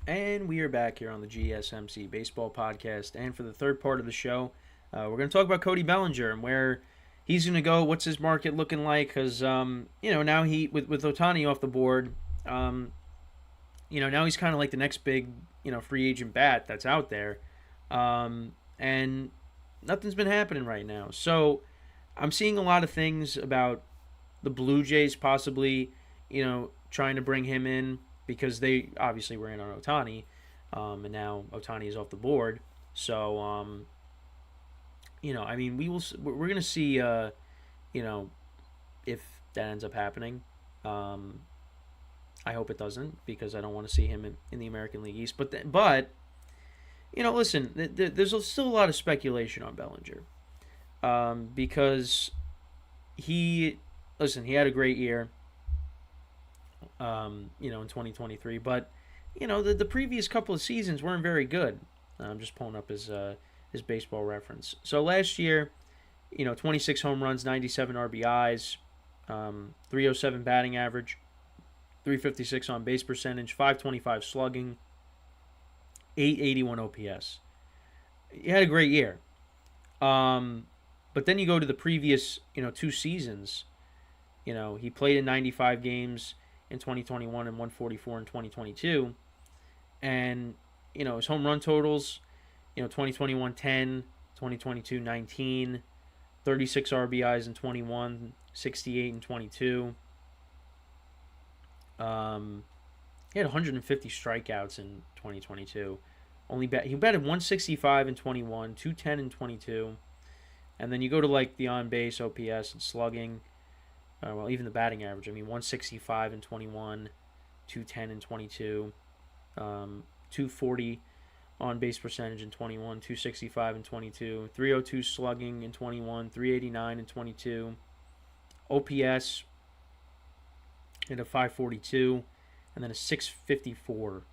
And we are back here on the GSMC Baseball Podcast. And for the third part of the show, we're going to talk about Cody Bellinger and where he's going to go. What's his market looking like? Because, now with Ohtani off the board, now he's kind of like the next big, free agent bat that's out there. And nothing's been happening right now. So I'm seeing a lot of things about the Blue Jays possibly, trying to bring him in because they obviously were in on Ohtani, and now Ohtani is off the board. So, we're gonna see, if that ends up happening. I hope it doesn't because I don't want to see him in the American League East. But listen, there's still a lot of speculation on Bellinger, because he had a great year, in 2023, but the previous couple of seasons weren't very good. I'm just pulling up his baseball reference. So last year, 26 home runs, 97 RBIs, 307 batting average, 356 on base percentage, 525 slugging, 881 OPS. He had a great year. But then you go to the previous, two seasons. He played in 95 games in 2021 and 144 in 2022. And, his home run totals, 2021 10, 2022 19, 36 RBIs in 21, 68 in 22. He had 150 strikeouts in 2022. He batted 165 in 21, 210 in 22. And then you go to like the on base, OPS, and slugging. Even the batting average. 165 in 21, 210 in 22, 240 on base percentage in 21, 265 in 22, 302 slugging in 21, 389 in 22, OPS at a 542, and then a 654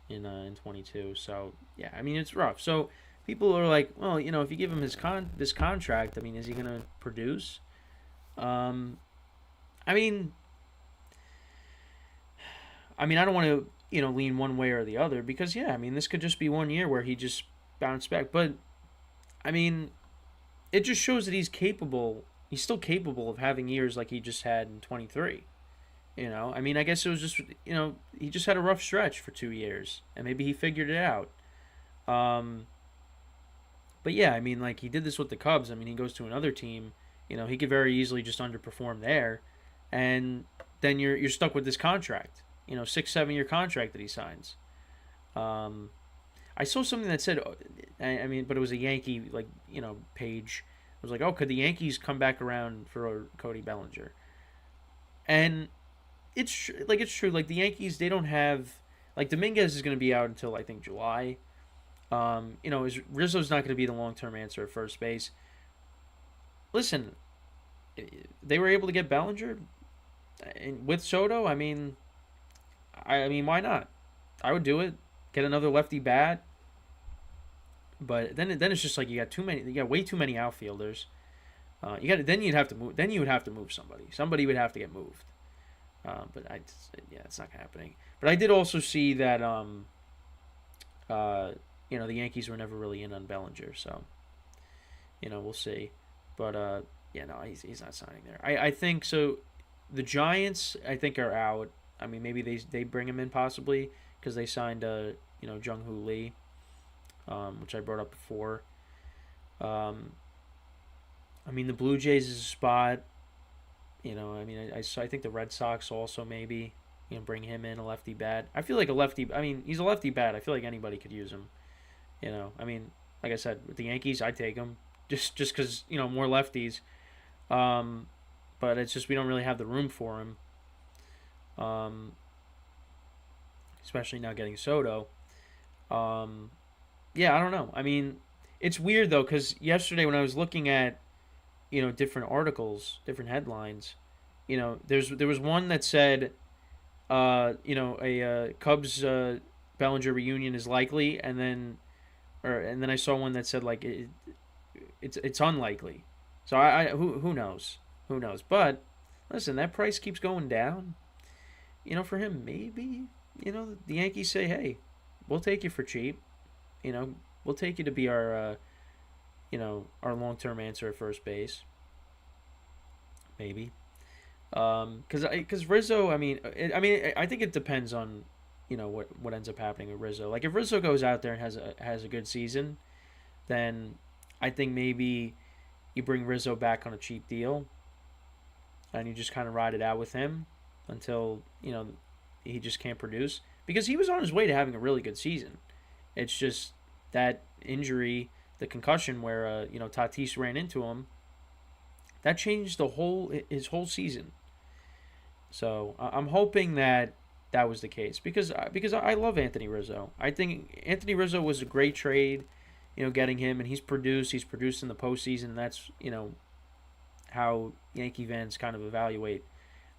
in 22. So yeah, it's rough. So people are like, well, if you give him this contract, is he gonna produce? I don't want to, lean one way or the other because, this could just be one year where he just bounced back. But, it just shows that he's capable. He's still capable of having years like he just had in 23. I guess it was just, he just had a rough stretch for 2 years and maybe he figured it out. But yeah, he did this with the Cubs. He goes to another team, he could very easily just underperform there. And then you're stuck with this contract, 6-7 year contract that he signs. I saw something that said, but it was a Yankee page. It was like, oh, could the Yankees come back around for Cody Bellinger? And it's true. Like the Yankees, they don't have Dominguez is going to be out until I think July. Rizzo's not going to be the long term answer at first base. Listen, they were able to get Bellinger. And with Soto, why not? I would do it. Get another lefty bat. But then it's just like you got way too many outfielders. You'd have to move. Then you would have to move somebody. Somebody would have to get moved. It's not happening. But I did also see that the Yankees were never really in on Bellinger, so we'll see. But he's not signing there. I think so. The Giants, I think, are out. Maybe they bring him in possibly because they signed Jung-Hoo Lee, which I brought up before. The Blue Jays is a spot. I think the Red Sox also maybe bring him in, a lefty bat. I feel like a lefty. He's a lefty bat. I feel like anybody could use him. Like I said, with the Yankees, I'd take him just because more lefties. But it's just we don't really have the room for him. Especially now getting Soto. I don't know. It's weird though because yesterday when I was looking at different articles, different headlines, there was one that said a Cubs Bellinger reunion is likely, and then I saw one that said like it's unlikely. So who knows? Who knows? But listen, that price keeps going down. For him, maybe the Yankees say, hey, we'll take you for cheap. You know, we'll take you to be our our long term answer at first base, maybe. Because Rizzo, I think it depends on what ends up happening with Rizzo. Like if Rizzo goes out there and has a good season, then I think maybe you bring Rizzo back on a cheap deal, and you just kind of ride it out with him until he just can't produce because he was on his way to having a really good season. It's just that injury, the concussion where Tatis ran into him, that changed his whole season. So I'm hoping that was the case because I love Anthony Rizzo. I think Anthony Rizzo was a great trade, getting him, and he's produced. He's produced in the postseason. That's how Yankee fans kind of evaluate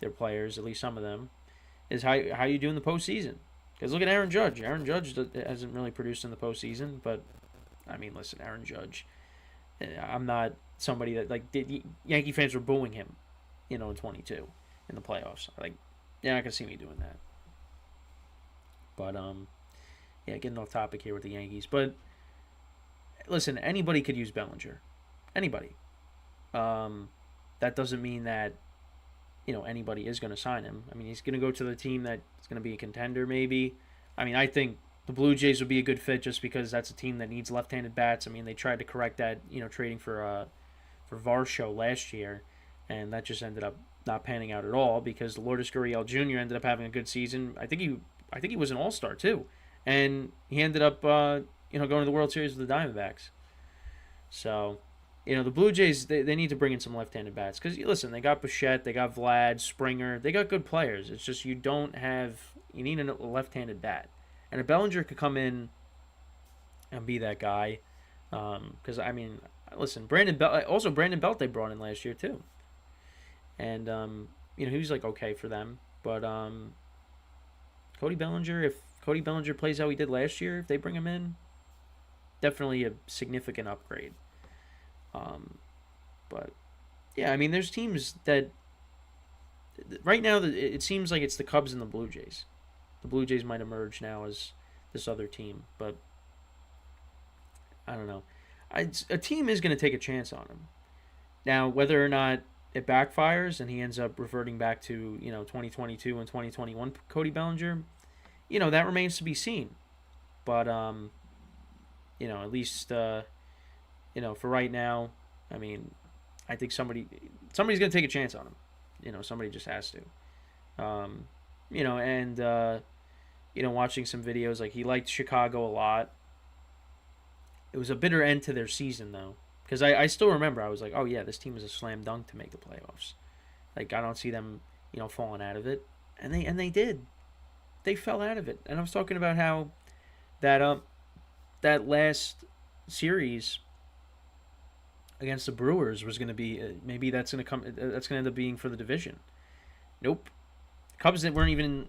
their players, at least some of them, is how you do in the postseason. Because look at Aaron Judge. Aaron Judge hasn't really produced in the postseason, but I mean, listen, Aaron Judge. I'm not somebody that Yankee fans were booing him, in 22 in the playoffs. Like, you're not gonna see me doing that. But yeah, getting off topic here with the Yankees. But listen, anybody could use Bellinger. Anybody. That doesn't mean that anybody is going to sign him. I mean, he's going to go to the team that's going to be a contender, maybe. I mean, I think the Blue Jays would be a good fit just because that's a team that needs left-handed bats. I mean, they tried to correct that, trading for Varsho last year, and that just ended up not panning out at all because Lourdes Gurriel Jr. ended up having a good season. I think he was an All-Star too, and he ended up going to the World Series with the Diamondbacks. So, the Blue Jays, they need to bring in some left-handed bats. Because, listen, they got Bichette, they got Vlad, Springer. They got good players. It's just you need a left-handed bat. And a Bellinger could come in and be that guy. Because, listen, Brandon Belt they brought in last year, too. And, he was, okay for them. But Cody Bellinger, if Cody Bellinger plays how he did last year, if they bring him in, definitely a significant upgrade. But yeah, I mean, there's teams that right now it seems like it's the Cubs and the Blue Jays. The Blue Jays might emerge now as this other team, but I don't know. A team is going to take a chance on him. Now, whether or not it backfires and he ends up reverting back to 2022 and 2021 Cody Bellinger, that remains to be seen. But at least. For right now, I mean, I think somebody's going to take a chance on him. Somebody just has to. Watching some videos, like he liked Chicago a lot. It was a bitter end to their season, though. Because I still remember, I was like, oh, yeah, this team is a slam dunk to make the playoffs. Like, I don't see them, falling out of it. And they did. They fell out of it. And I was talking about how that last series against the Brewers was going to be maybe that's going to end up being for the division. Nope. Cubs that weren't even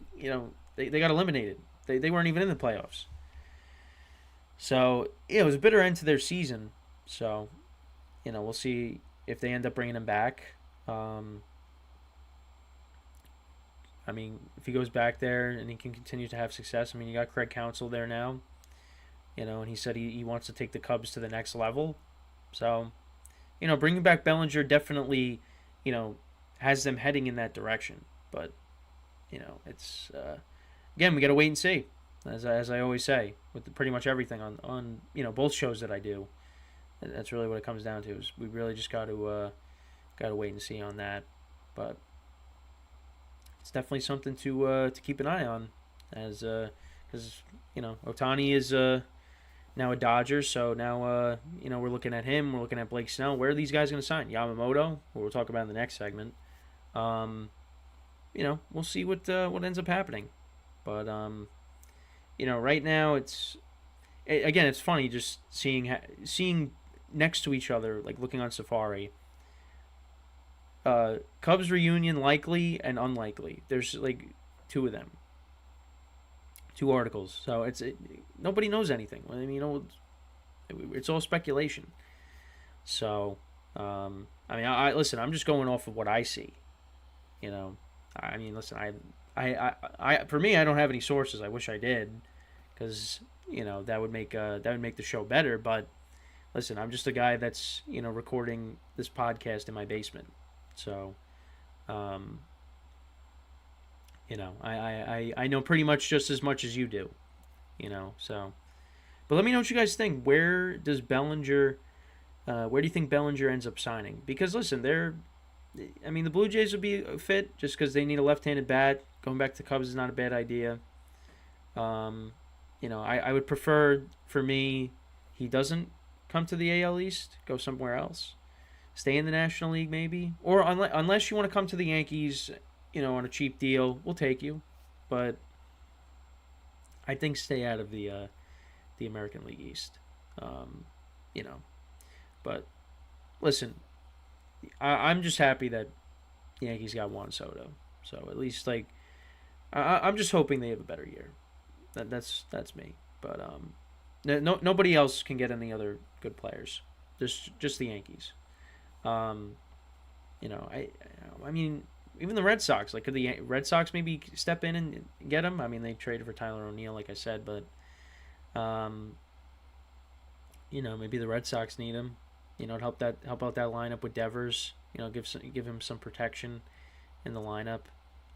they got eliminated. They weren't even in the playoffs. So it was a bitter end to their season. So we'll see if they end up bringing him back. If he goes back there and he can continue to have success. You got Craig Counsell there now. And he said he wants to take the Cubs to the next level. So bringing back Bellinger definitely, has them heading in that direction. But, it's, again, we got to wait and see, as I always say, with pretty much everything on both shows that I do. That's really what it comes down to, is we really just got to wait and see on that. But it's definitely something to keep an eye on, because, Ohtani is now a Dodger, so now we're looking at him. We're looking at Blake Snell. Where are these guys going to sign? Yamamoto, who we'll talk about in the next segment. We'll see what ends up happening. But right now it's funny just seeing next to each other, like looking on Safari. Cubs reunion likely and unlikely. There's like two of them. 2 articles. So nobody knows anything. It's all speculation. So, listen, I'm just going off of what I see. Listen, I for me, I don't have any sources. I wish I did, because that would make the show better. But listen, I'm just a guy that's recording this podcast in my basement, so um, I know pretty much as you do, so. But let me know what you guys think. Where do you think Bellinger ends up signing? Because listen, the Blue Jays would be a fit just because they need a left-handed bat. Going back to Cubs is not a bad idea. Um, I would prefer, for me, he doesn't come to the AL East, go somewhere else, stay in the National League maybe, or unless you want to come to the Yankees, on a cheap deal, we'll take you. But I think stay out of the American League East. Um, you know, but listen, I'm just happy that the Yankees got Juan Soto. So at least I'm just hoping they have a better year. That's me. But nobody else can get any other good players. Just the Yankees. Um, I mean, even the Red Sox. Like, could the Red Sox maybe step in and get him? I mean, they traded for Tyler O'Neill, like I said, but um, maybe the Red Sox need him. To help out that lineup with Devers. Give him some protection in the lineup.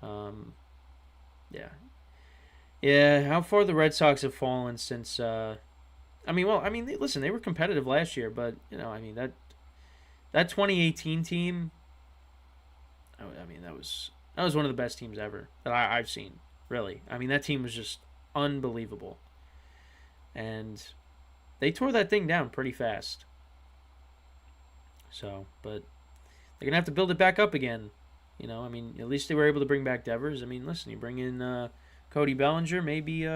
Um, yeah, yeah. How far the Red Sox have fallen since? Listen, they were competitive last year, but that 2018 team. That was one of the best teams ever that I've seen. Really, that team was just unbelievable, and they tore that thing down pretty fast. So, but they're gonna have to build it back up again. At least they were able to bring back Devers. Listen, you bring in Cody Bellinger, maybe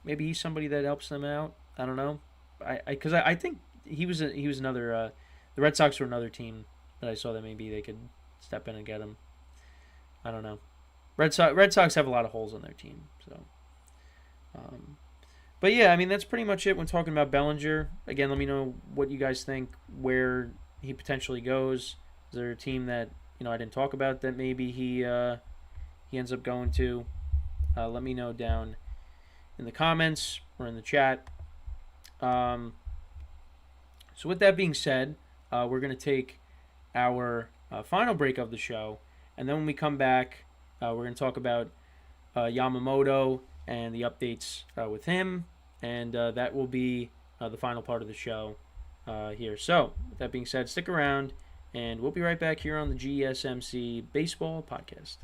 he's somebody that helps them out. I don't know, I think he was another. The Red Sox were another team that I saw that maybe they could step in and get him. I don't know. Red Sox have a lot of holes on their team, so. But yeah, that's pretty much it when talking about Bellinger. Again, let me know what you guys think, where he potentially goes. Is there a team that I didn't talk about that maybe he ends up going to? Let me know down in the comments or in the chat. So with that being said, we're going to take our final break of the show, and then when we come back, we're going to talk about Yamamoto and the updates with him, and that will be the final part of the show here. So with that being said, stick around, and we'll be right back here on the GSMC Baseball Podcast.